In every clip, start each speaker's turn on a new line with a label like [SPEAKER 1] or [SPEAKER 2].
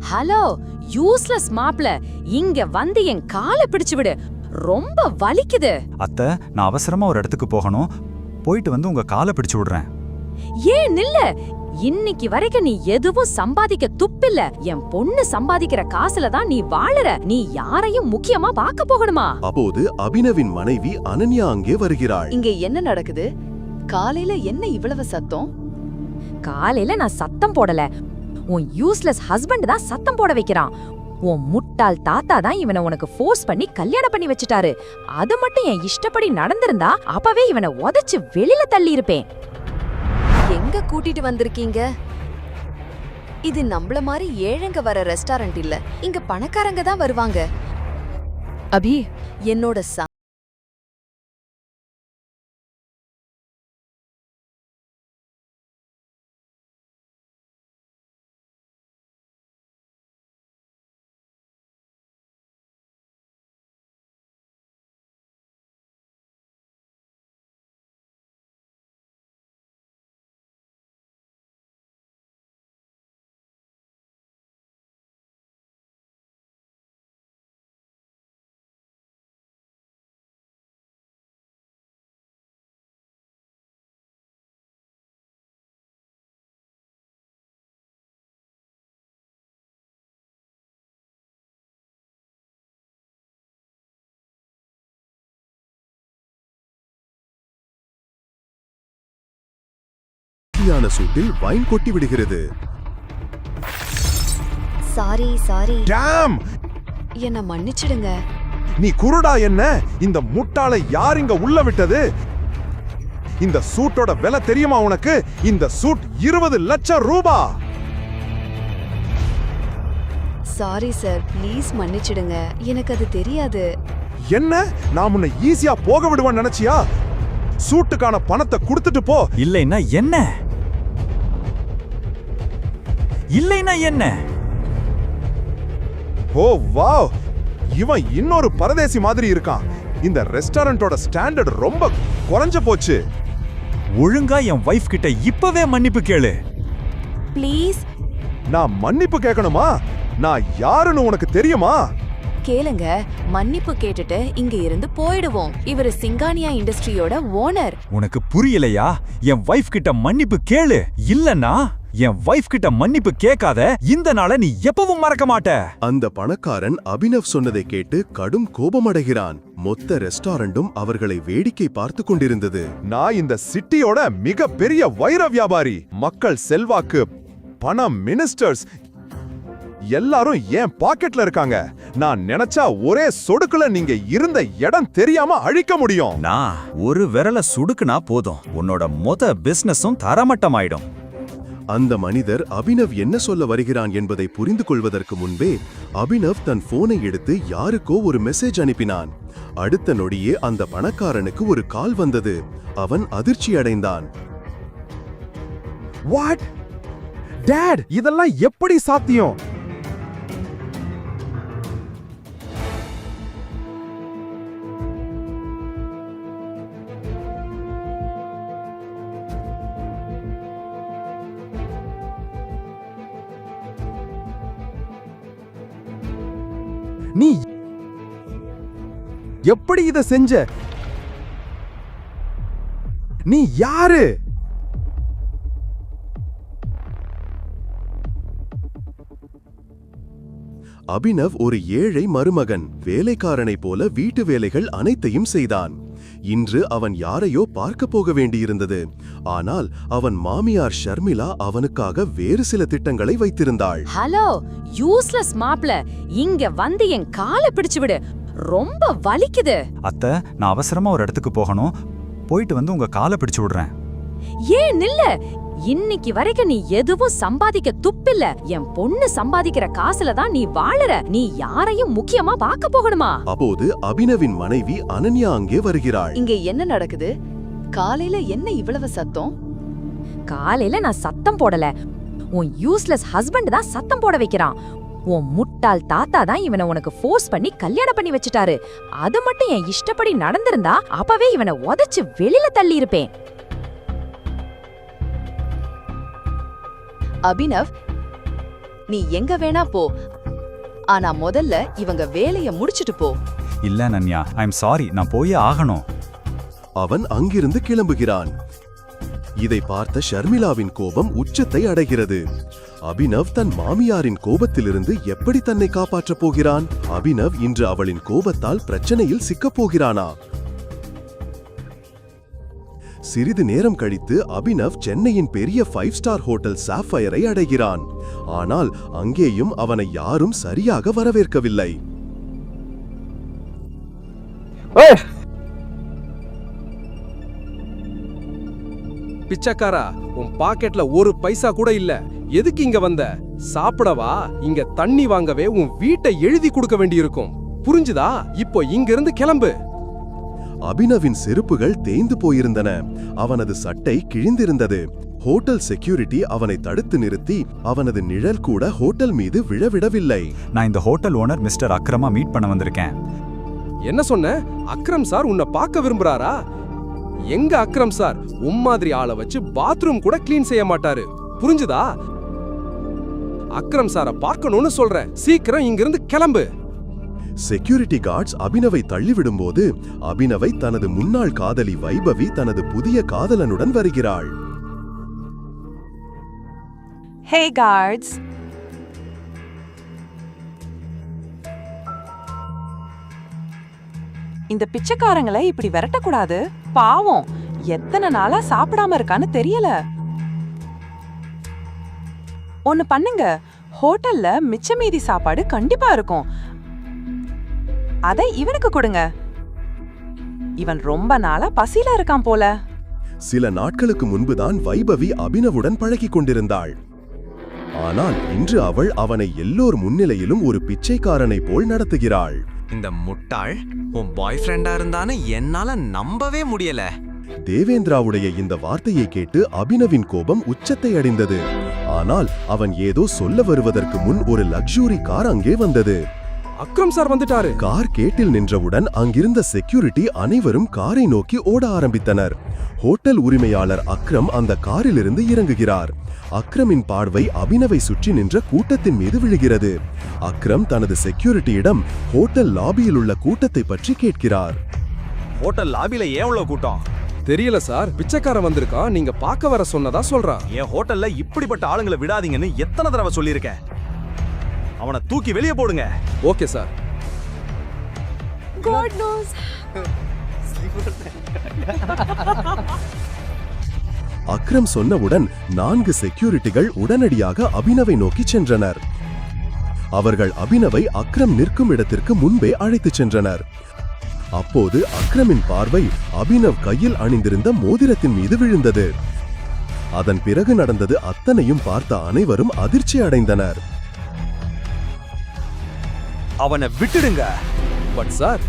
[SPEAKER 1] Hello useless மாப்ள, இங்க வந்து என் காலை பிடிச்சு விடு, ரொம்ப வலிக்குது.
[SPEAKER 2] அத்தை, நான் அவசரமா ஒரு இடத்துக்கு போகணும். போயிட்டு வந்து உங்க காலை பிடிச்சு விடுறேன்.
[SPEAKER 1] ஏன் நில்ல, இன்னைக்கு வரைக்கும் நீ எதுவும் சம்பாதிக்க துப்பில்ல. என் பொண்ணு சம்பாதிக்கிற காசுல தான் நீ வாழற. நீ யாரையும் முக்கியமா பார்க்க போகணுமா?
[SPEAKER 3] அப்போது அபினவின் மனைவி அனன்யா அங்கே வருகிறாள்.
[SPEAKER 4] இங்க என்ன நடக்குது? காலையில என்ன இவ்வளவு சத்தம்?
[SPEAKER 1] காலையில நான் சத்தம் போடல, உன் யூஸ்லெஸ் ஹஸ்பண்ட் தான் சத்தம் போட வைக்கிறான். உன் முட்டாள் தாத்தா தான் இவனை உனக்கு ஃபோர்ஸ் பண்ணி கல்யாணம் பண்ணி வச்சுட்டாரு. அது மட்டும் என் இஷ்டப்படி நடந்திருந்தா அப்பவே இவனை உதைச்சு வெளியில தள்ளி இருப்பேன்.
[SPEAKER 4] எங்க கூட்டிட்டு வந்திருக்கீங்க? இது நம்மள மாதிரி ஏழைங்க வர ரெஸ்டாரண்ட் இல்ல, இங்க பணக்காரங்க தான் வருவாங்க.
[SPEAKER 1] அபி,
[SPEAKER 4] என்னோட
[SPEAKER 3] யான சூட்டில் வைன் கொட்டி விடுகிறது.
[SPEAKER 4] சாரி
[SPEAKER 5] டாம்,
[SPEAKER 4] என்ன மன்னிச்சிடுங்க.
[SPEAKER 5] நீ குருடா என்ன? இந்த முட்டாளை யார் இங்க உள்ள விட்டது? இந்த சூட்டோட விலை தெரியுமா உனக்கு? இந்த சூட் 20 லட்சம் ரூபாய்.
[SPEAKER 4] சாரி சார், ப்ளீஸ் மன்னிச்சிடுங்க, எனக்கு அது தெரியாது.
[SPEAKER 5] என்ன, நான் உன்னை ஈஸியா போக விடுவேன்னு நினைச்சியா? சூட்டுக்கான பணத்தை கொடுத்துட்டு போ.
[SPEAKER 2] இல்லைன்னா என்ன? இல்லைன்னா என்ன?
[SPEAKER 5] ஓ வாவ், இவன் இன்னொரு பரதேசி மாதிரி இருக்கான். இந்த ரெஸ்டாரண்டோட ஸ்டாண்டர்ட் ரொம்ப குறைஞ்சு போச்சு.
[SPEAKER 2] ஒழுங்கா என் வைஃப் கிட்ட இப்பவே மன்னிப்பு கேளு.
[SPEAKER 4] ப்ளீஸ்.
[SPEAKER 5] நான் மன்னிப்பு கேட்கணுமா? நான் யாருன்னு உனக்கு தெரியுமா?
[SPEAKER 4] கேளுங்க, மன்னிப்பு கேட்டுட்டு இங்க இருந்து போயிடுவோம். இவரு சிங்கானியா இண்டஸ்ட்ரியோட ஓனர்.
[SPEAKER 2] உனக்கு புரியலையா? என் வைஃப் கிட்ட மன்னிப்பு கேளு. இல்லன்னா என் வைஃப் கிட்ட மன்னிப்பு கேட்காத இந்த நாளை நீ எப்பவும் மறக்க மாட்ட.
[SPEAKER 3] அந்த பணக்காரன் அபினவ் சொன்னதை கேட்டு கடும் கோபமடைகிறான். மொத்த ரெஸ்டாரண்டும் அவர்களை வேடிக்கை பார்த்து கொண்டிருந்தது.
[SPEAKER 5] நான் இந்த சிட்டியோட மிக பெரிய வைர வியாபாரி. மக்கள் செல்வாக்கு, பணம், மினிஸ்டர்ஸ் எல்லாரும் என் பாக்கெட்ல இருக்காங்க. நான் நினைச்சா ஒரே சொடுக்குல நீங்க இருந்த இடம் தெரியாம அழிக்க முடியும்.
[SPEAKER 2] நான் ஒரு விரல சுடுக்குனா போதும், உன்னோட மொத்த பிசினஸும் தரமட்டமாயிடும்.
[SPEAKER 3] அந்த மனிதர் அபினவ் என்ன சொல்ல வருகிறான் என்பதை புரிந்து கொள்வதற்கு முன்பே அபினவ் தன் போனை எடுத்து யாருக்கோ ஒரு மெசேஜ் அனுப்பினான். அடுத்த நொடியே அந்த பணக்காரனுக்கு ஒரு கால் வந்தது. அவன் அதிர்ச்சி அடைந்தான்.
[SPEAKER 5] வாட்? டாட், இதெல்லாம் எப்படி சாத்தியம்? நீ எப்படி இத செஞ்ச? நீ யாரு?
[SPEAKER 3] அபினவ் ஒரு ஏழை மருமகன். வேலைக்காரனைப் போல வீட்டு வேலைகள் அனைத்தையும் செய்தான். இன்று அவன் யாரையோ பார்க்க போக வேண்டியிருந்தது. ஆனால் அவன் மாமியார் ஷர்மிளா அவனுக்காக வேறு சில திட்டங்களை வைத்திருந்தாள்.
[SPEAKER 1] ஹலோ யூஸ்லெஸ் மாப்ள, இங்க வந்து என் காலை பிடிச்சு விடு, ரொம்ப வலிக்குது.
[SPEAKER 2] அத்தை, நான் அவசரமா ஒரு இடத்துக்கு போகணும். போயிட்டு வந்து உங்க காலை பிடிச்சு விடுறேன்.
[SPEAKER 1] ஏன் நில்ல, இன்னைக்கு வரைக்கும் நீ எதுவும் சம்பாதிக்க துப்பில்ல. என் பொண்ணு சம்பாதிக்கிற காசுல தான் நீ வாழற. நீ யாரையும் முக்கியமா பார்க்க போகணுமா?
[SPEAKER 3] அப்போது அபினவின் மனைவி அனன்யா அங்கே வருகிறாள்.
[SPEAKER 4] இங்க என்ன நடக்குது? காலையில என்ன இவ்வளவு சத்தம்?
[SPEAKER 1] காலையில நான் சத்தம் போடல, உன் யூஸ்லெஸ் ஹஸ்பண்ட் தான் சத்தம் போட வைக்கிறான். உன் முட்டாள் தாத்தா தான் இவனை உனக்கு ஃபோர்ஸ் பண்ணி கல்யாணம் பண்ணி வச்சுட்டாரு. அது மட்டும் என் இஷ்டப்படி நடந்திருந்தா அப்பவே இவனை உதைச்சு வெளியில தள்ளி இருப்பேன்.
[SPEAKER 4] அபினவ், நீ எங்க வேணா போ, ஆனா முதல்ல இவங்க வேலைய முடிச்சிட்டு போ.
[SPEAKER 2] இல்ல அனன்யா, ஐம் சாரி, நான் போயே ஆகணும்.
[SPEAKER 3] அவன் அங்கிருந்து கிளம்புகிறான். இதை பார்த்த ஷர்மிளாவின் கோபம் உச்சத்தை அடைகிறது. அபினவ் தன் மாமியாரின் கோபத்திலிருந்து எப்படி தன்னை காப்பாற்றப் போகிறான்? அபினவ் இன்று அவளின் கோபத்தால் பிரச்சனையில் சிக்கப் போகிறானா? சிறிது நேரம் கழித்து அபினவ் சென்னையின் பெரிய 5 ஸ்டார் ஹோட்டல் சாஃபயரை அடைகிறான். ஆனால் அங்கேயும் அவனை யாரும் சரியாக வரவேற்கவில்லை.
[SPEAKER 6] பிச்சைக்காரா, உன் பாக்கெட்ல ஒரு பைசா கூட இல்ல. எதுக்கு இங்க வந்த? சாப்பிடவா? இங்க தண்ணி வாங்கவே உன் வீட்டை எழுதி கொடுக்க வேண்டியிருக்கும். புரிஞ்சுதா? இப்போ இங்க இருந்து கிளம்பு.
[SPEAKER 3] அபினவின் செருப்புகள் தேய்ந்து போயிருந்தன. அவனது சட்டை கிழிந்திருந்தது. ஹோட்டல் செக்யூரிட்டி அவனை தடுத்து நிறுத்தி அவனது நிழல் கூட ஹோட்டல் மீது விழவிடவில்லை.
[SPEAKER 2] நான் இந்த ஹோட்டல் ஓனர் மிஸ்டர் அக்ரமா மீட் பண்ண வந்திருக்கேன்.
[SPEAKER 6] என்ன சொன்ன? அக்ரம் சார் உன்னை பார்க்க விரும்புறாரா? எங்க அக்ரம் சார் மாதிரி ஆளை வச்சு பாத்ரூம் கூட கிளீன் செய்ய மாட்டாரு. புரிஞ்சுதா? அக்ரம் சாரை பார்க்கணும்னு சொல்றேன். சீக்கிரம் இங்கிருந்து கிளம்பு.
[SPEAKER 3] செக்யூரிட்டி கார்ட்ஸ் அபினவை தள்ளிவிடும்போது அபினவை தனது முன்னாள் காதலி வைபவி தனது புதிய காதலனுடன் வருகிறாள்.
[SPEAKER 7] Hey guards. இந்த பிச்சைக்காரங்களை இப்படி விரட்டக்கூடாது. பாவம், எத்தனை நாளா சாப்பிடாம இருக்கான்னு தெரியல. ஒன்னு பண்ணுங்க, ஹோட்டல்ல மிச்ச மீதி சாப்பாடு கண்டிப்பா இருக்கும். அதை இவனுக்கு கொடுங்க. இவன் ரொம்ப நாளா பசியில இருக்கான் போல.
[SPEAKER 3] சில நாட்களுக்கு முன்புதான் வைபவி அபினவுடன் பழகிக் கொண்டிருந்தாள். ஆனால் இன்று அவள் அவனை எல்லோர் முன்னிலையிலும் ஒரு பிச்சைக்காரனை போல் நடத்துகிறாள்.
[SPEAKER 8] இந்த முட்டாள் உன் பாய் ஃப்ரெண்டா இருந்தான்னு என்னால நம்பவே முடியல.
[SPEAKER 3] தேவேந்திராவுடைய இந்த வார்த்தையை கேட்டு அபினவின் கோபம் உச்சத்தை அடைந்தது. ஆனால் அவன் ஏதோ சொல்ல வருவதற்கு முன் ஒரு லக்ஸுரி கார் அங்கே வந்தது.
[SPEAKER 6] அக்ரம் சார் வந்துட்டாரு.
[SPEAKER 3] கார் கேட்டில் நின்றவுடன் அங்கிருந்த செக்யூரிட்டி அனைவரும் காரை நோக்கி ஓட ஆரம்பித்தனர். ஹோட்டல் உரிமையாளர் அக்ரம் அந்த காரிலிருந்து இறங்குகிறார். அக்ரமின் பார்வை அபினவை சுற்றி நின்ற கூட்டத்தின் மீது விழுகிறது. அக்ரம் தனது செக்யூரிட்டியிடம் ஹோட்டல் லாபியில் உள்ள கூட்டத்தை பற்றி கேட்கிறார்.
[SPEAKER 9] ஹோட்டல் லாபில ஏன் இவ்வளவு கூட்டம்?
[SPEAKER 6] தெரியல சார், பிச்சைக்காரன் வந்திருக்கான், நீங்க பார்க்க வர சொன்னதா சொல்றான்.
[SPEAKER 9] என் ஹோட்டல்ல இப்படிப்பட்ட ஆளுங்களை விடாதீங்கன்னு எத்தனை தடவை சொல்லியிருக்கேன். அவனை தூக்கி வெளியே போடுங்க.
[SPEAKER 6] Okay sir.
[SPEAKER 4] God knows.
[SPEAKER 3] Akram சொன்னவுடன் 4 செக்யூரிட்டிகள் உடனடியாக அபினவை நோக்கி சென்றனர். அவர்கள் அபினவை அக்ரம் நிற்கும் இடத்திற்கு முன்பே அழைத்துச் சென்றனர். அப்போது அக்ரமின் பார்வை அபினவ் கையில் அணிந்திருந்த மோதிரத்தின் மீது விழுந்தது. அதன் பிறகு நடந்தது அத்தனையும் பார்த்த அனைவரும் அதிர்ச்சி அடைந்தனர்.
[SPEAKER 9] அவனை விட்டுடுங்க.
[SPEAKER 6] பட் சார்,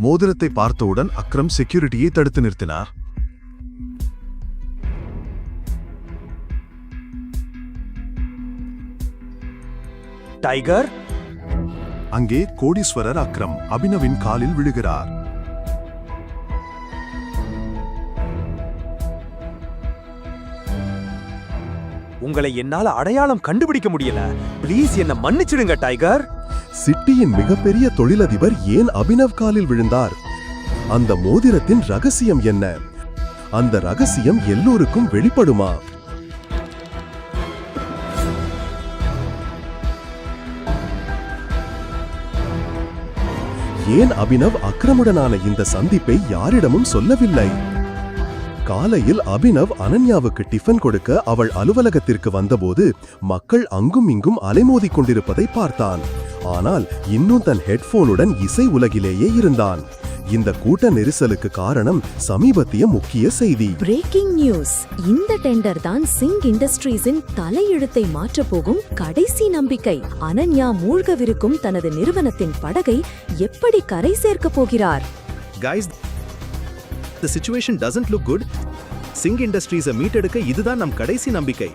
[SPEAKER 5] மோதிரத்தை பார்த்தவுடன் அக்ரம் செக்யூரிட்டியை தடுத்து நிறுத்தினார்.
[SPEAKER 9] டைகர்,
[SPEAKER 5] அங்கே கோடீஸ்வரர் அக்ரம் அபினவின் காலில் விழுகிறார்.
[SPEAKER 9] உங்களை என்னால அடையாளம் கண்டுபிடிக்க முடியல. ப்ளீஸ் என்ன மன்னிச்சிடுங்க டைகர்.
[SPEAKER 3] சிட்டியின் மிகப்பெரிய தொழிலதிபர் ஏன் அபினவ் காலில் விழுந்தார்? அந்த மோதிரத்தின் ரகசியம் என்ன? அந்த ரகசியம் எல்லோருக்கும் வெளிப்படுமா? ஏன் அபினவ் அக்ரமுடனான இந்த சந்திப்பை யாரிடமும் சொல்லவில்லை? காலையில் அபினவ் அனன்யாவுக்கு டிஃபன் கொடுக்க அவள் அலுவலகத்திற்கு வந்தபோது மக்கள் அங்கும் இங்கும் அலைமோதிக் கொண்டிருப்பதை பார்த்தான். ஆனால் இன்னும் தன் ஹெட்போனுடன் இசை உலகிலேயே இருந்தான். இந்த கூட்ட நெரிசலுக்கு காரணம் சமீபத்திய முக்கிய செய்தி.
[SPEAKER 10] Breaking news. இந்த டெண்டர் தான் சிங் இண்டஸ்ட்ரீஸின் தலையெழுத்தை மாற்றப் போகும் கடைசி நம்பிக்கை. அனன்யா மூழ்கவிருக்கும் தனது நிறுவனத்தின் படகை எப்படி கரை சேர்க்கப் போகிறார்?
[SPEAKER 11] Guys, the situation doesn't look good. Singh இண்டஸ்ட்ரீஸை மீட்டெடுக்க இதுதான் நம் கடைசி நம்பிக்கை.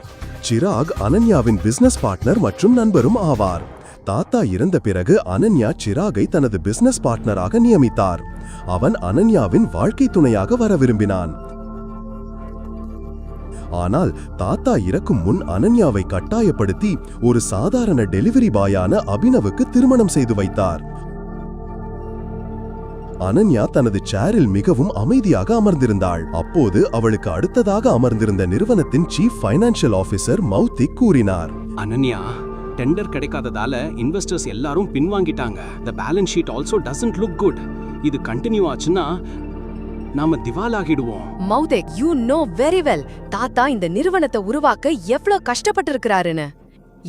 [SPEAKER 3] சிராக் அனன்யாவின் பிசினஸ் பார்ட்னர் மற்றும் நண்பரும் ஆவார். தாத்தா இறந்த பிறகு அனன்யா சிராகை தனது பிசினஸ் பார்ட்னராக நியமித்தார். அவன் அனன்யாவின் வாழ்க்கை துணையாக வர விரும்பினான். ஆனால் தாத்தா இறக்கும் முன் அனன்யாவை கட்டாயப்படுத்தி ஒரு சாதாரண டெலிவரி பாயான அபினவுக்கு திருமணம் செய்து வைத்தார். அனன்யா தனது சேரில் மிகவும் அமைதியாக அமர்ந்திருந்தாள். அப்போது அவளுக்கு அடுத்ததாக அமர்ந்திருந்த நிறுவனத்தின் சீஃப் ஃபைனான்சியல் ஆபீசர் மௌத்திக் கூறினார்,
[SPEAKER 12] அனன்யா, டெண்டர் கிடைக்காததால இன்வெஸ்டர்ஸ் எல்லாரும் பின்வாங்கிட்டாங்க. The balance sheet also doesn't look good. இது கண்டினியூ ஆச்சுன்னா நாம திவாலாகிடுவோம்.
[SPEAKER 4] மௌதேக், you know very well தாத்தா இந்த நிறுவனத்தை உருவாக்க எவ்வளவு கஷ்டப்பட்டு இருக்கிறாருன்னு.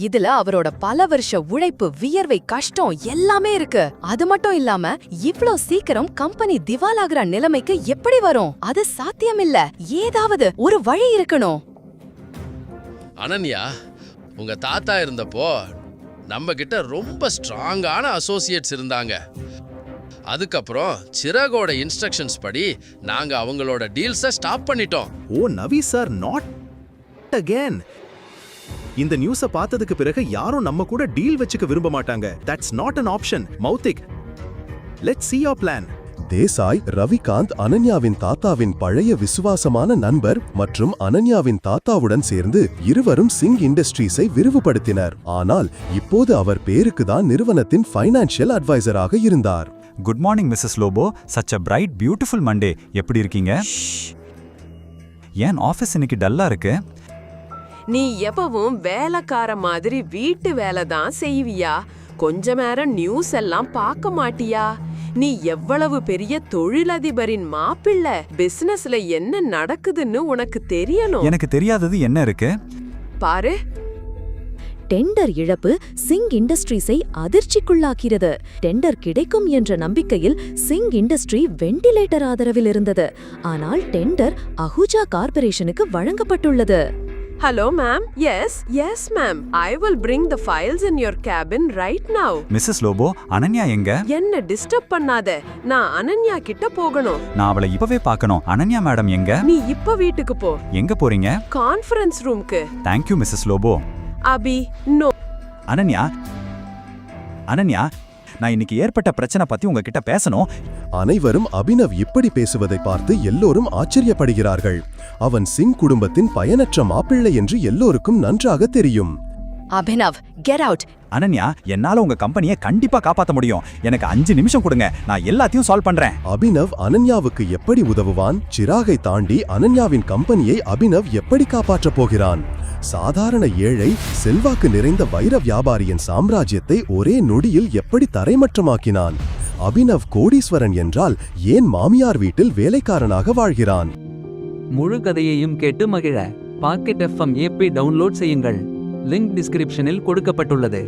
[SPEAKER 4] இதுல அவரோட பல வருஷ உழைப்பு, வியர்வை, கஷ்டம் எல்லாமே இருக்கு. அது மட்டும் இல்லாம இவ்ளோ சீக்கிரம் கம்பெனி திவாலாகிற நிலைமைக்கு எப்படி வரும்? அது சாத்தியமில்ல. ஏதாவது ஒரு வழி இருக்கணும்.
[SPEAKER 13] அனன்யா, உங்க தாத்தா இருந்தப்போ நம்ம கிட்ட ரொம்ப ஸ்ட்ராங்கான அசோசியேட்ஸ் இருந்தாங்க. அதுக்கப்புறம் சிராகோட இன்ஸ்ட்ரக்ஷன்ஸ் படி நாங்க அவங்களோட டீல்ஸை ஸ்டாப் பண்ணிட்டோம்.
[SPEAKER 11] ஓ நவி சார், நாட் அகேன். இந்த நியூஸை பார்த்ததுக்கு பிறகு யாரும் நம்ம கூட டீல் வச்சுக்க விரும்ப மாட்டாங்க. That's not an option. Mouthik, let's see your plan.
[SPEAKER 3] Desai, Ravikanth அனன்யாவின் தாத்தாவின் பழைய விசுவாசமான நண்பர் மற்றும் அனன்யாவின் தாத்தாவுடன் சேர்ந்து இருவரும் சிங் இண்டஸ்ட்ரீஸை விரிவுபடுத்தினர். ஆனால் இப்போது அவர் பேருக்கு தான் நிறுவனத்தின் ஃபைனான்சியல் அட்வைசராக இருந்தார்.
[SPEAKER 2] Good morning Mrs Lobo. Such a bright beautiful Monday. எப்படி இருக்கீங்க? ஏன் ஆஃபீஸ் இன்னைக்கு டல்லா இருக்கு?
[SPEAKER 7] நீ எப்பவும் வேலைக்கார மாதிரி வீட்டு வேலை தான் செய்வியா? கொஞ்ச நேரம் நியூஸ் எல்லாம் பார்க்க மாட்டியா? நீ எவ்வளவு பெரிய தொழிலதிபரின் மாப்பிள்ளை. பிசினஸ்ல என்ன நடக்குதுன்னு உனக்கு தெரியணும்.
[SPEAKER 2] எனக்கு தெரியாதது என்ன இருக்கு?
[SPEAKER 7] பாரு,
[SPEAKER 10] டெண்டர் இழப்பு சிங் இண்டஸ்ட்ரீஸை அதிர்ச்சிக்குள்ளாக்கிறது. டெண்டர் கிடைக்கும் என்ற நம்பிக்கையில் சிங் இண்டஸ்ட்ரி வெண்டிலேட்டர் ஆதரவில் இருந்தது. ஆனால் டெண்டர் அஹூஜா கார்ப்பரேஷனுக்கு வழங்கப்பட்டுள்ளது.
[SPEAKER 7] Hello ma'am. Yes ma'am. I will bring the files in your cabin right now.
[SPEAKER 2] Mrs Lobo, Ananya எங்க?
[SPEAKER 7] என்ன டிஸ்டர்ப் பண்ணாத. நான் அனன்யா கிட்ட போகணும்.
[SPEAKER 2] நான் அவளை இப்பவே பார்க்கணும். அனன்யா மேடம் எங்க?
[SPEAKER 7] நீ இப்ப வீட்டுக்கு போ.
[SPEAKER 2] எங்க போறீங்க?
[SPEAKER 7] கான்ஃபரன்ஸ் ரூம்க்கு.
[SPEAKER 2] Thank you Mrs Lobo.
[SPEAKER 7] Abhi, no.
[SPEAKER 2] Ananya, நான் இன்னைக்கு ஏற்பட்ட பிரச்சனை பத்தி உங்ககிட்ட பேசணும்.
[SPEAKER 3] அனைவரும் அபினவ் இப்படி பேசுவதை பார்த்து எல்லோரும் ஆச்சரியப்படுகிறார்கள். அவன் சிங் குடும்பத்தின் பயனற்ற மாப்பிள்ளை என்று எல்லோருக்கும் நன்றாக தெரியும்.
[SPEAKER 4] Abhinav, get out.
[SPEAKER 2] அனன்யா, என்னால உங்க கம்பெனியை கண்டிப்பா காப்பாத்த முடியும். எனக்கு 5 நிமிஷம் கொடுங்க, நான் எல்லாத்தையும் சால்வ் பண்றேன்.
[SPEAKER 3] அபினவ் அனன்யாவுக்கு எப்படி உதவுவான்? சிராகை தாண்டி அனன்யாவின் கம்பெனியை அபினவ் எப்படி காப்பாற்றப் போகிறான்? சாதாரண ஏழை, செல்வாக்கு நிறைந்த வைர வியாபாரியின் சாம்ராஜ்யத்தை ஒரே நொடியில் எப்படி தரைமட்டமாக்கினான்? அபினவ் கோடீஸ்வரன் என்றால் ஏன் மாமியார் வீட்டில் வேலைக்காரனாக வாழ்கிறான்?
[SPEAKER 14] முழு கதையையும் கேட்டு மகிழ பாக்கெட் FM ஆப்பை டவுன்லோட் செய்யுங்கள். லிங்க் டிஸ்கிரிப்ஷனில் கொடுக்கப்பட்டுள்ளது.